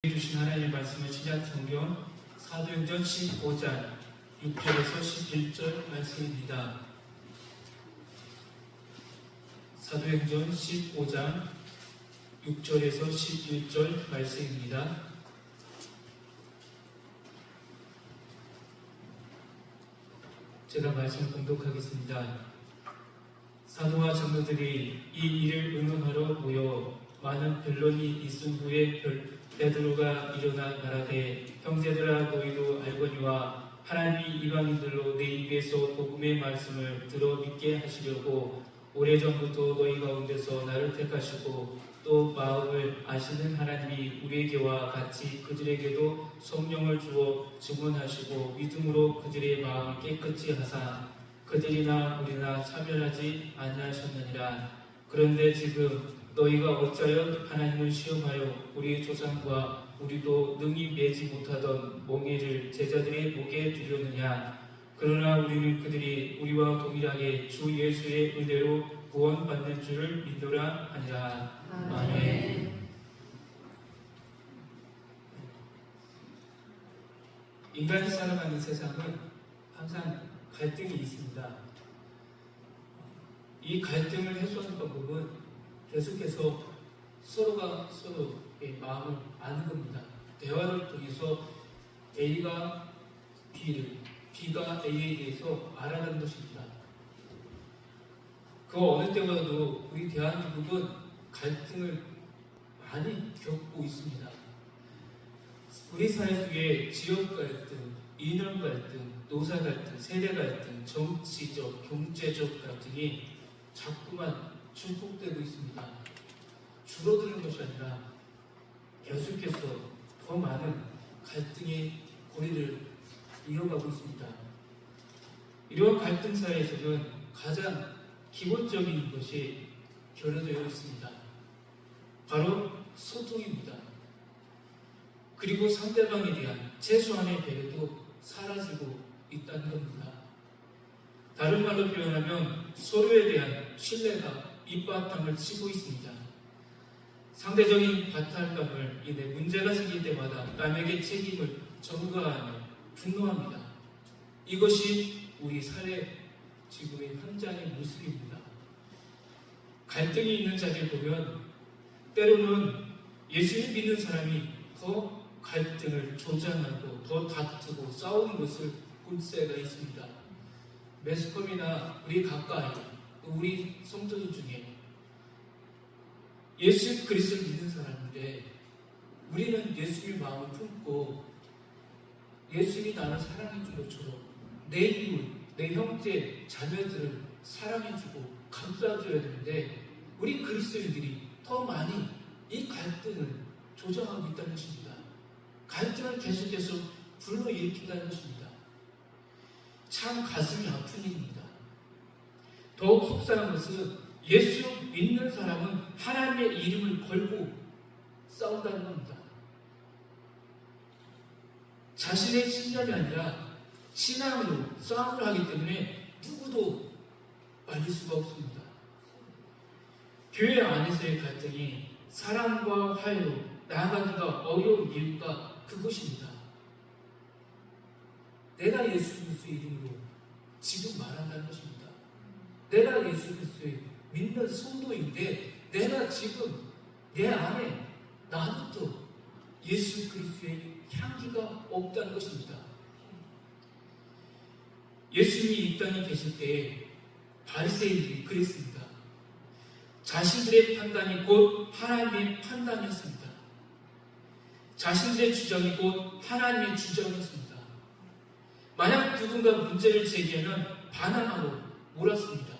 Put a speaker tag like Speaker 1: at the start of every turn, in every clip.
Speaker 1: 주신 하나님의 말씀을 신약 성경 사도행전 15장 6절에서 11절 말씀입니다. 사도행전 15장 6절에서 11절 말씀입니다. 제가 말씀을 봉독하겠습니다. 사도와 장로들이 이 일을 의논하러 모여 많은 변론이 있은 후에 베드로가 일어나 말하되, 형제들아, 너희도 알거니와 하나님이 이방인들로 내 입에서 복음의 말씀을 들어 믿게 하시려고 오래전부터 너희 가운데서 나를 택하시고 또 마음을 아시는 하나님이 우리에게와 같이 그들에게도 성령을 주어 증언하시고 믿음으로 그들의 마음을 깨끗이 하사 그들이나 우리나 차별하지 아니하셨느니라. 그런데 지금 너희가 어찌하여 하나님을 시험하여 우리 조상과 우리도 능히 매지 못하던 멍에를 제자들의 목에 두려느냐. 그러나 우리는 그들이 우리와 동일하게 주 예수의 은혜로 구원받는 줄을 믿노라 하니라. 아멘. 인간이 살아가는 세상은 항상 갈등이 있습니다. 이 갈등을 해소하는 방법은 계속해서 서로가 서로의 마음을 아는 겁니다. 대화를 통해서 A가 B를, B가 A에 대해서 알아가는 것입니다. 그 어느 때보다도 우리 대한민국은 갈등을 많이 겪고 있습니다. 우리 사회 속에 지역 갈등, 이념 갈등, 노사 갈등, 세대 갈등, 정치적, 경제적 갈등이 자꾸만 증폭되고 있습니다. 줄어드는 것이 아니라 계속해서 더 많은 갈등의 고리를 이어가고 있습니다. 이러한 갈등 사이에서는 가장 기본적인 것이 결여되어 있습니다. 바로 소통입니다. 그리고 상대방에 대한 최소한의 배려도 사라지고 있다는 겁니다. 다른 말로 표현하면 서로에 대한 신뢰가 밑바탕을 치고 있습니다. 상대적인 박탈감을 인해 문제가 생길 때마다 남에게 책임을 전가하며 분노합니다. 이것이 우리 사회 지금의 현장의 모습입니다. 갈등이 있는 자리를 보면 때로는 예수를 믿는 사람이 더 갈등을 조장하고 더 다투고 싸우는 것을 볼 때가 있습니다. 매스컴이나 우리 가까이 우리 성도들 중에 예수 그리스도를 믿는 사람인데 우리는 예수의 마음을 품고 예수님이 나를 사랑해 준 것처럼 내 이웃, 내 형제, 자매들을 사랑해주고 감싸줘야 되는데 우리 그리스도인들이 더 많이 이 갈등을 조장하고 있다는 것입니다. 갈등을 계속해서 불러일으킨다는 것입니다. 참 가슴이 아픈 일입니다. 더욱 속상한 것은 예수 믿는 사람은 하나님의 이름을 걸고 싸운다는 겁니다. 자신의 신념이 아니라 신앙으로 싸움을 하기 때문에 누구도 말릴 수가 없습니다. 교회 안에서의 갈등이 사랑과 화해로 나아가기가 어려운 이유가 그것입니다. 내가 예수 그리스도의 이름으로 지금 말한다는 것입니다. 내가 예수 그리스도의 믿는 성도인데 내가 지금 내 안에 나부터 예수 그리스도의 향기가 없다는 것입니다. 예수님이 이 땅에 계실 때 바리새인들이 그랬습니다. 자신들의 판단이 곧 하나님의 판단이었습니다. 자신들의 주장이 곧 하나님의 주장이었습니다. 만약 누군가 문제를 제기하면 반항하고 몰았습니다.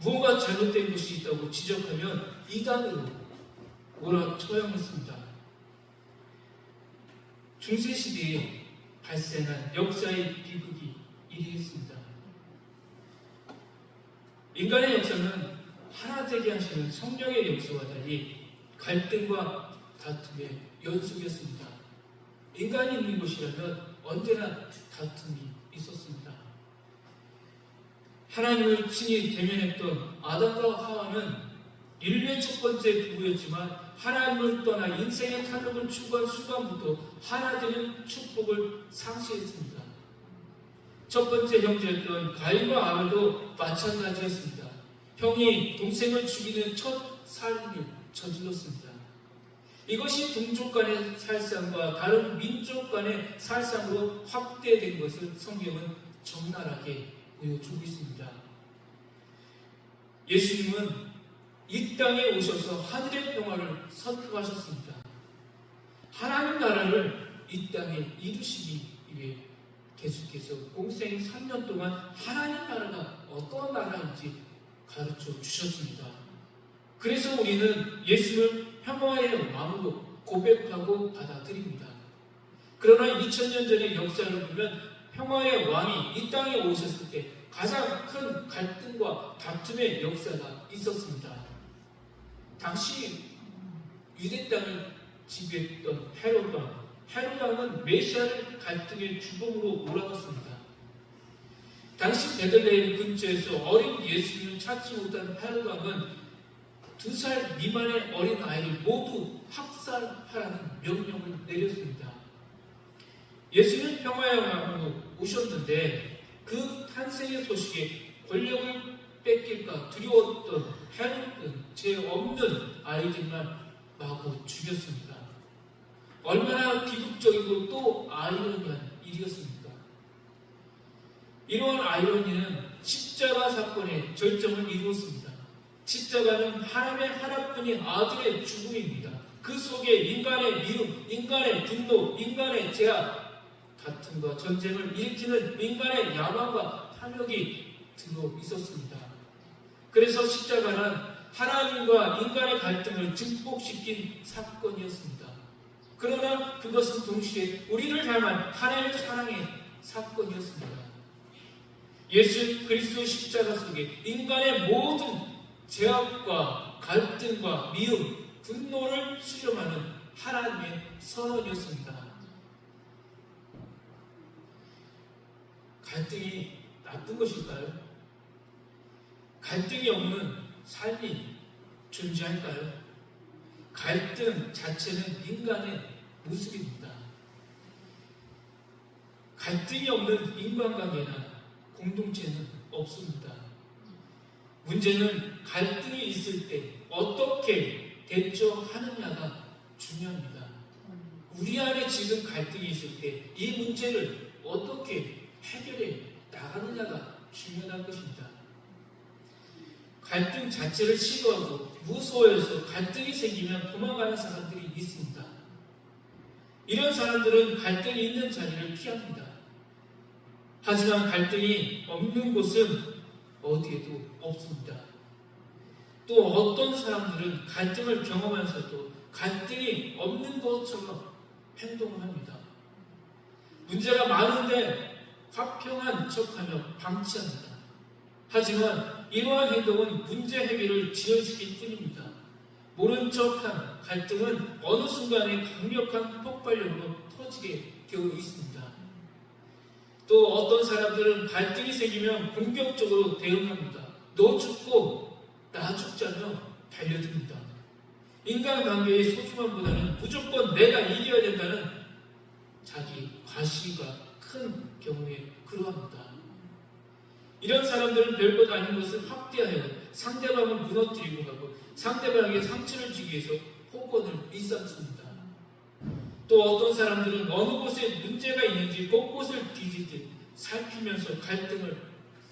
Speaker 1: 무언가 잘못된 것이 있다고 지적하면 이단으로 몰아 처형했습니다. 중세시대에 발생한 역사의 비극이 이러했습니다. 인간의 역사는 하나 되게 하시는 성령의 역사와 달리 갈등과 다툼의 연속이었습니다. 인간이 있는 곳이라면 언제나 다툼이 있었습니다. 하나님을 친히 대면했던 아담과 하와는 인류의 첫 번째 부부였지만 하나님을 떠나 인생의 탄력을 추구한 순간부터 하나 되는 축복을 상실했습니다. 첫 번째 형제였던 가인과 아벨도 마찬가지였습니다. 형이 동생을 죽이는 첫 살인을 저질렀습니다. 이것이 동족 간의 살상과 다른 민족 간의 살상으로 확대된 것을 성경은 적나라하게 보여주고 있습니다. 예수님은 이 땅에 오셔서 하늘의 평화를 선포하셨습니다. 하나님 나라를 이 땅에 이루시기 위해 계속해서 공생 3년 동안 하나님 나라가 어떤 나라인지 가르쳐 주셨습니다. 그래서 우리는 예수를 평화의 왕으로 고백하고 받아들입니다. 그러나 2000년 전의 역사를 보면 평화의 왕이 이 땅에 오셨을 때 가장 큰 갈등과 다툼의 역사가 있었습니다. 당시 유대 땅을 지배했던 헤롯 왕은 메시아를 갈등의 주범으로 몰아갔습니다. 당시 베들레헴 근처에서 어린 예수님을 찾지 못한 헤롯 왕은 2살 미만의 어린 아이를 모두 학살하라는 명령을 내렸습니다. 예수는 평화의 왕으로 오셨는데 그 탄생의 소식에 권력을 뺏길까 두려웠던 헤롯은 죄 없는 아이들만 마구 죽였습니다. 얼마나 비극적이고 또 아이러니한 일이었습니까? 이러한 아이러니는 십자가 사건의 절정을 이루었습니다. 십자가는 하나님의 하나뿐인 아들의 죽음입니다. 그 속에 인간의 미움, 인간의 분노, 인간의 제약, 다툼과 전쟁을 일으키는 인간의 야망과 탐욕이 들어 있었습니다. 그래서 십자가는 하나님과 인간의 갈등을 증폭시킨 사건이었습니다. 그러나 그것은 동시에 우리를 향한 하나님의 사랑의 사건이었습니다. 예수 그리스도 십자가 속에 인간의 모든 제약과 갈등과 미움, 분노를 수렴하는 하나님의 선언이었습니다. 갈등이 나쁜 것일까요? 갈등이 없는 삶이 존재할까요? 갈등 자체는 인간의 모습입니다. 갈등이 없는 인간관계나 공동체는 없습니다. 문제는 갈등이 있을 때 어떻게 대처하느냐가 중요합니다. 우리 안에 지금 갈등이 있을 때 이 문제를 어떻게 해결해 나가느냐가 중요한 것입니다. 갈등 자체를 싫어하고 무서워해서 갈등이 생기면 도망가는 사람들이 있습니다. 이런 사람들은 갈등이 있는 자리를 피합니다. 하지만 갈등이 없는 곳은 어디에도 없습니다. 또 어떤 사람들은 갈등을 경험하면서도 갈등이 없는 것처럼 행동을 합니다. 문제가 많은데 화평한 척하며 방치합니다. 하지만 이러한 행동은 문제 해결을 지연시킬 뿐입니다. 모른 척한 갈등은 어느 순간에 강력한 폭발력으로 터지게 되어 있습니다. 또 어떤 사람들은 갈등이 생기면 공격적으로 대응합니다. 너 죽고 나 죽자며 달려듭니다. 인간관계의 소중함보다는 무조건 내가 이겨야 된다는 자기 과시가 큰 경우에 그러합니다. 이런 사람들은 별것 아닌 것을 확대하여 상대방을 무너뜨리고 가고 상대방에게 상처를 주기 위해서 폭언을 일삼습니다. 또 어떤 사람들은 어느 곳에 문제가 있는지 곳곳을 뒤지듯 살피면서 갈등을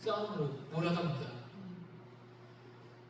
Speaker 1: 싸움으로 몰아갑니다.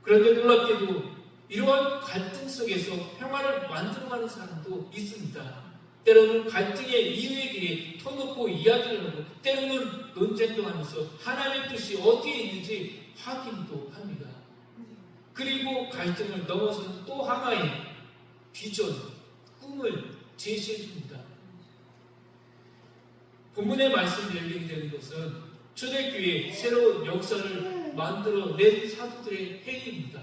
Speaker 1: 그런데 놀랍게도 이러한 갈등 속에서 평화를 만들어가는 사람도 있습니다. 때로는 갈등의 이유에 대해 터놓고 이야기를 하고 때로는 논쟁도 하면서 하나님의 뜻이 어디에 있는지 확인도 합니다. 그리고 갈등을 넘어서는 또 하나의 비전, 꿈을 제시해 줍니다. 본문의 말씀을 열리게 되는 것은 초대교회의 새로운 역사를 만들어낸 사도들의 행위입니다.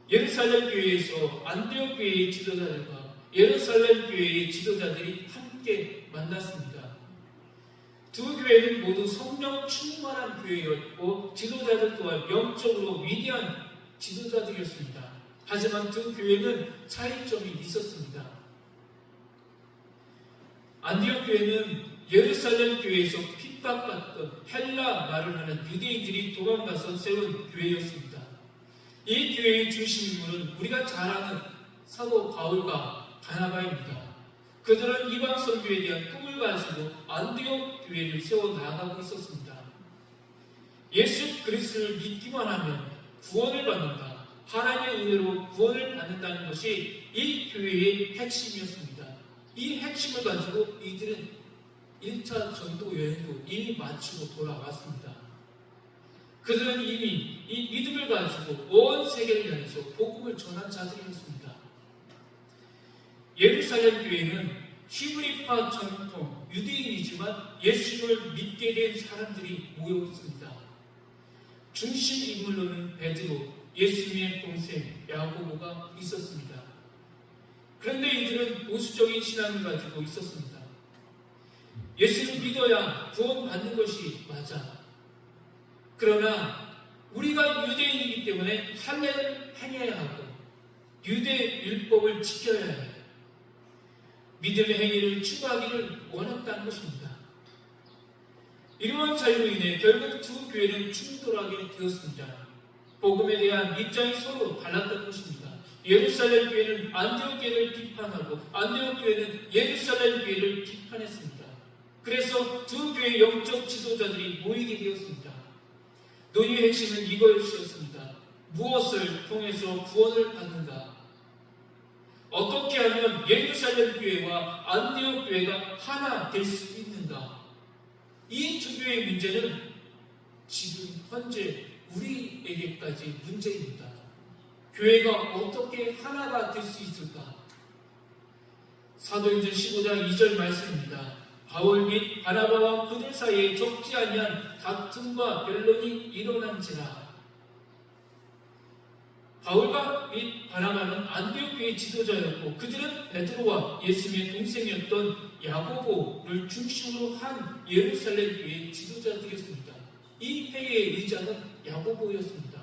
Speaker 1: 예루살렘 교회에서 안디옥 교회의 지도자들과 예루살렘 교회의 지도자들이 함께 만났습니다. 두 교회는 모두 성령 충만한 교회였고 지도자들 또한 영적으로 위대한 지도자들이었습니다. 하지만 두 교회는 차이점이 있었습니다. 안디옥 교회는 예루살렘 교회에서 핍박받던 헬라 말을 하는 유대인들이 도망가서 세운 교회였습니다. 이 교회의 중심 인물은 우리가 잘 아는 사도 바울과 바나바입니다. 그들은 이방 선교에 대한 꿈을 가지고 안디옥 교회를 세워 나가고 있었습니다. 예수 그리스도를 믿기만 하면 구원을 받는다, 하나님의 은혜로 구원을 받는다는 것이 이 교회의 핵심이었습니다. 이 핵심을 가지고 이들은 1차 전도 여행도 이미 마치고 돌아왔습니다. 그들은 이미 이 믿음을 가지고 온 세계를 향해서 복음을 전한 자들이었습니다. 예루살렘 교회는 히브리파 전통 유대인이지만 예수를 믿게 된 사람들이 모여 있습니다. 중심 인물로는 베드로, 예수님의 동생 야고보가 있었습니다. 그런데 이들은 보수적인 신앙을 가지고 있었습니다. 예수를 믿어야 구원받는 것이 맞아. 그러나 우리가 유대인이기 때문에 할례를 행해야 하고 유대 율법을 지켜야 해요. 믿음의 행위를 추구하기를 원했다는 것입니다. 이러한 차이로 인해 결국 두 교회는 충돌하게 되었습니다. 복음에 대한 입장이 서로 달랐던 것입니다. 예루살렘 교회는 안디옥 교회를 비판하고 안디옥 교회는 예루살렘 교회를 비판했습니다. 그래서 두 교회의 영적 지도자들이 모이게 되었습니다. 논의의 핵심은 이것이었습니다. 무엇을 통해서 구원을 받는가? 어떻게 하면 예루살렘 교회와 안디옥 교회가 하나 될 수 있는가? 이 두 교회의 문제는 지금 현재 우리에게까지 문제입니다. 교회가 어떻게 하나가 될 수 있을까? 사도행전 15장 2절 말씀입니다. 바울 및 바나바와 그들 사이에 적지 아니한 다툼과 변론이 일어난지라. 바울과 및 바나바는 안디옥 교회의 지도자였고 그들은 베드로와 예수님의 동생이었던 야고보를 중심으로 한 예루살렘 교회의 지도자들이었습니다. 이 회의의 의장은 야고보였습니다.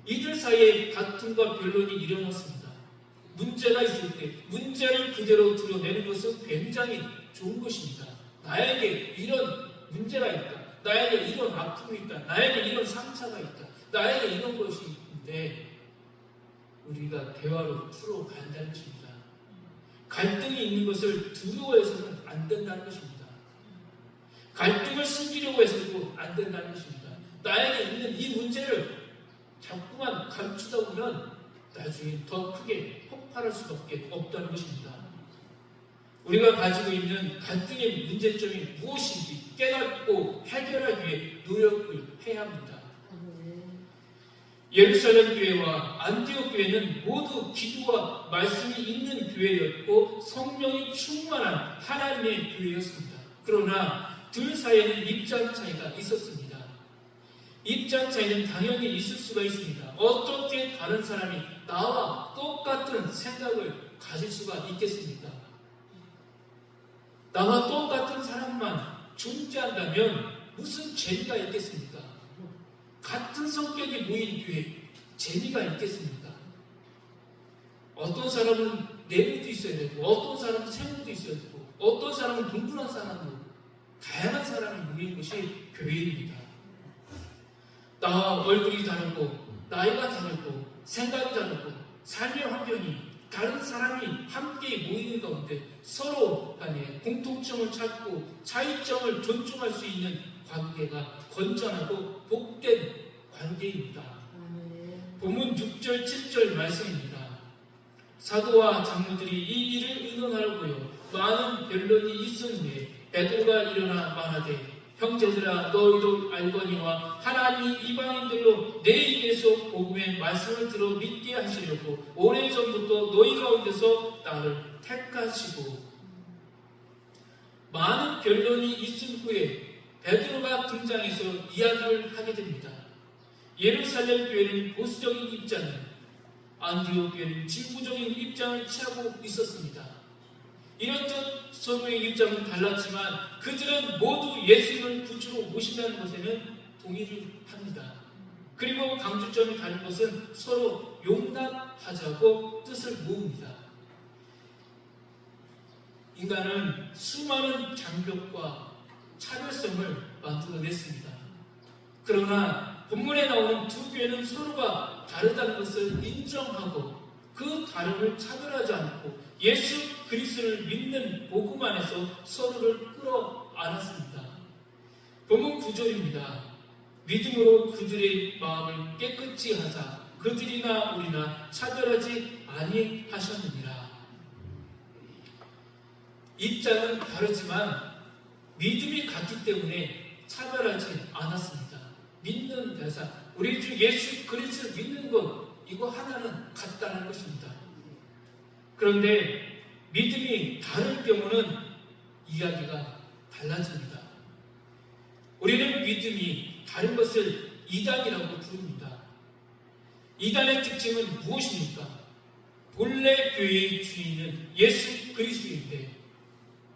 Speaker 1: 이들 사이에 다툼과 변론이 일어났습니다. 문제가 있을 때 문제를 그대로 드러내는 것은 굉장히 좋은 것입니다. 나에게 이런 문제가 있다. 나에게 이런 아픔이 있다. 나에게 이런 상처가 있다. 나에게 이런 것이 있는데 우리가 대화로 풀어가야 한다는 것입니다. 갈등이 있는 것을 두려워해서는 안 된다는 것입니다. 갈등을 숨기려고 해서도 안 된다는 것입니다. 나에게 있는 이 문제를 자꾸만 감추다 보면 나중에 더 크게 폭발할 수밖에 없다는 것입니다. 우리가 가지고 있는 갈등의 문제점이 무엇인지 깨닫고 해결하기 위해 노력을 해야 합니다. 예루살렘 교회와 안디옥 교회는 모두 기도와 말씀이 있는 교회였고 성령이 충만한 하나님의 교회였습니다. 그러나 둘 사이에는 입장 차이가 있었습니다. 입장 차이는 당연히 있을 수가 있습니다. 어떻게 다른 사람이 나와 똑같은 생각을 가질 수가 있겠습니까? 나와 똑같은 사람만 존재한다면 무슨 재미가 있겠습니까? 같은 성격이 모인 교회 재미가 있겠습니까? 어떤 사람은 내부도 있어야 되고 어떤 사람은 세부도 있어야 되고 어떤 사람은 동분한 사람도 다양한 사람이 모인 것이 교회입니다. 나와 얼굴이 다르고 나이가 다르고 생각이 다르고 삶의 환경이 다른 사람이 함께 모이는 가운데 서로 간에 공통점을 찾고 차이점을 존중할 수 있는 관계가 건전하고 복된 관계입니다. 본문 6절 7절 말씀입니다. 사도와 장로들이 이 일을 의논하려고요 많은 변론이 있은 후에 베드로가 일어나 말하되 형제들아 너희도 알거니와 하나님이 이방인들로 내 입에서 복음의 말씀을 들어 믿게 하시려고 오래전부터 너희 가운데서 나를 택하시고 많은 변론이 있은 후에 베드로가 등장해서 이야기를 하게 됩니다. 예루살렘 교회는 보수적인 입장을, 안디옥 교회는 진보적인 입장을 취하고 있었습니다. 이렇듯 서로의 입장은 달랐지만 그들은 모두 예수를 구주로 모신다는 것에는 동의를 합니다. 그리고 강조점이 다른 것은 서로 용납하자고 뜻을 모읍니다. 인간은 수많은 장벽과 차별성을 만들어냈습니다. 그러나 본문에 나오는 두 교회는 서로가 다르다는 것을 인정하고 그 다름을 차별하지 않고 예수 그리스도를 믿는 복음 안에서 서로를 끌어안았습니다. 본문 9절입니다. 믿음으로 그들의 마음을 깨끗이 하사 그들이나 우리나 차별하지 아니하셨느니라. 입장은 다르지만 믿음이 같기 때문에 차별하지 않았습니다. 믿는 대상, 우리 주 예수 그리스도를 믿는 것, 이거 하나는 같다는 것입니다. 그런데 믿음이 다를 경우는 이야기가 달라집니다. 우리는 믿음이 다른 것을 이단이라고 부릅니다. 이단의 특징은 무엇입니까? 본래 교회의 주인은 예수 그리스도인데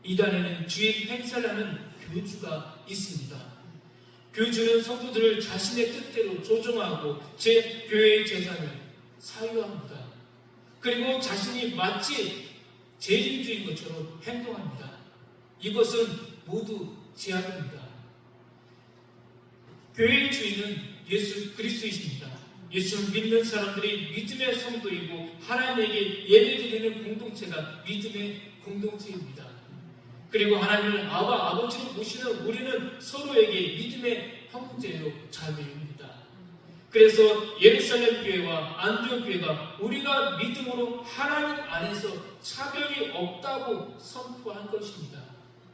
Speaker 1: 이단에는 주인 행사라는 교주가 있습니다. 교주는 성도들을 자신의 뜻대로 조종하고 제 교회의 재산을 사유합니다. 그리고 자신이 마치 재림주인 것처럼 행동합니다. 이것은 모두 제약입니다. 교회의 주인은 예수 그리스도이십니다. 예수를 믿는 사람들이 믿음의 성도이고 하나님에게 예배드리는 공동체가 믿음의 공동체입니다. 그리고 하나님을 아버지로 모시는 우리는 서로에게 믿음의 형제요 자매입니다. 그래서 예루살렘 교회와 안디옥 교회가 우리가 믿음으로 하나님 안에서 차별이 없다고 선포한 것입니다.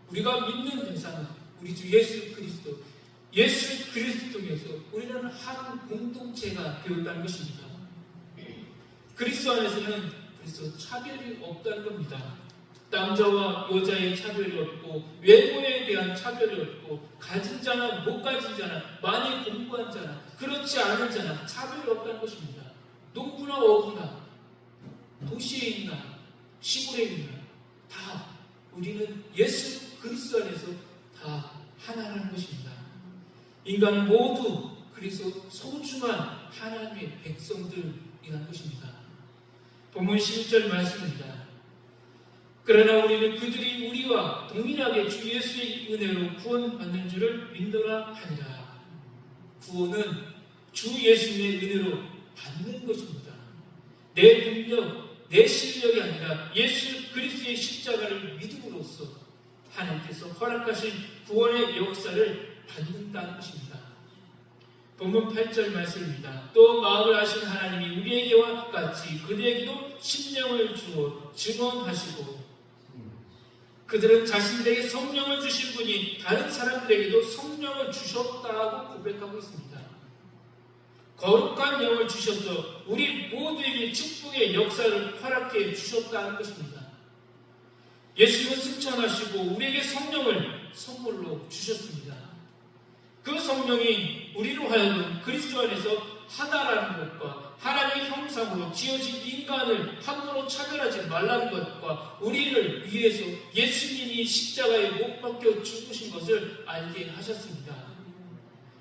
Speaker 1: 우리가 믿는 대상은 우리 주 예수 그리스도, 예수 그리스도 통해서 우리는 한 공동체가 되었다는 것입니다. 그리스도 안에서는 그래서 차별이 없다는 겁니다. 남자와 여자의 차별이 없고 외모에 대한 차별이 없고 가진 자나 못 가진 자나 많이 공부한 자나 그렇지 않은 자나 차별이 없다는 것입니다. 농부나 어부나 도시에 있나 시골에 있나 다 우리는 예수 그리스도 안에서 다 하나라는 것입니다. 인간은 모두 그래서 소중한 하나님의 백성들이라는 것입니다. 본문 11절 말씀입니다. 그러나 우리는 그들이 우리와 동일하게 주 예수의 은혜로 구원받는 줄을 믿노라 하니라. 구원은 주 예수의 은혜로 받는 것입니다. 내 능력, 내 실력이 아니라 예수 그리스도의 십자가를 믿음으로써 하나님께서 허락하신 구원의 역사를 받는다는 것입니다. 본문 8절 말씀입니다. 또 마음을 아신 하나님이 우리에게와 같이 그들에게도 심령을 주어 증언하시고 그들은 자신들에게 성령을 주신 분이 다른 사람들에게도 성령을 주셨다고 고백하고 있습니다. 거룩한 영을 주셔서 우리 모두에게 축복의 역사를 허락해 주셨다는 것입니다. 예수님은 승천하시고 우리에게 성령을 선물로 주셨습니다. 그 성령이 우리로 하여금 그리스도 안에서 하나라는 것과 하나님의 형상으로 지어진 인간을 함부로 차별하지 말라는 것과 우리를 위해서 예수님이 십자가에 못 박혀 죽으신 것을 알게 하셨습니다.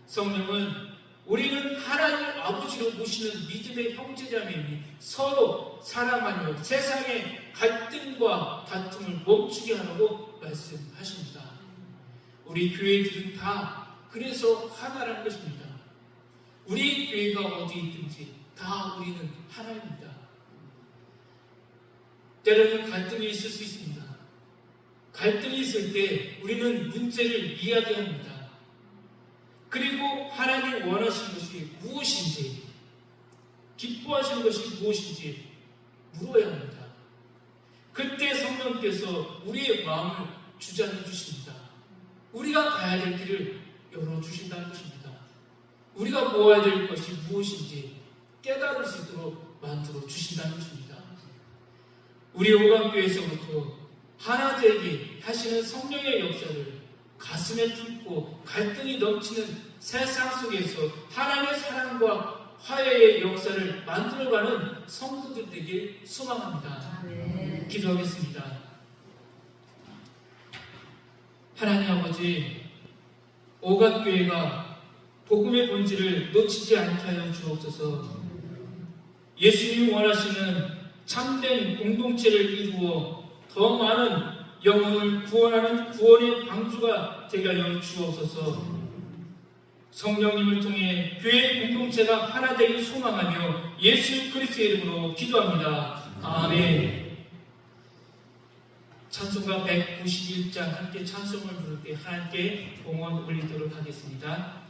Speaker 1: 성령은 우리는 하나님 아버지로 모시는 믿음의 형제자매니 서로 사랑하며 세상의 갈등과 다툼을 멈추게 하라고 말씀하십니다. 우리 교회들은 다 그래서 하나라는 것입니다. 우리 교회가 어디 있든지 다 우리는 하나입니다. 때로는 갈등이 있을 수 있습니다. 갈등이 있을 때 우리는 문제를 이야기합니다. 그리고 하나님 원하시는 것이 무엇인지, 기뻐하시는 것이 무엇인지 물어야 합니다. 그때 성령께서 우리의 마음을 주장해 주십니다. 우리가 가야 될 길을 열어주신다는 것입니다. 우리가 모아야 될 것이 무엇인지 깨달을 수 있도록 만들어 주신다는 것입니다. 우리 오감교회에서부터 하나 되게 하시는 성령의 역사를 가슴에 품고 갈등이 넘치는 세상 속에서 하나님의 사랑과 화해의 역사를 만들어가는 성도들 되길 소망합니다. 기도하겠습니다. 하나님 아버지, 오감교회가 복음의 본질을 놓치지 않게 하여 주옵소서. 예수님이 원하시는 참된 공동체를 이루어 더 많은 영혼을 구원하는 구원의 방주가 되게 하여 주옵소서. 성령님을 통해 교회 공동체가 하나 되길 소망하며 예수 그리스도의 이름으로 기도합니다. 아멘. 찬송가 191장 함께 찬송을 부를 때 하나님께 봉헌 올리도록 하겠습니다.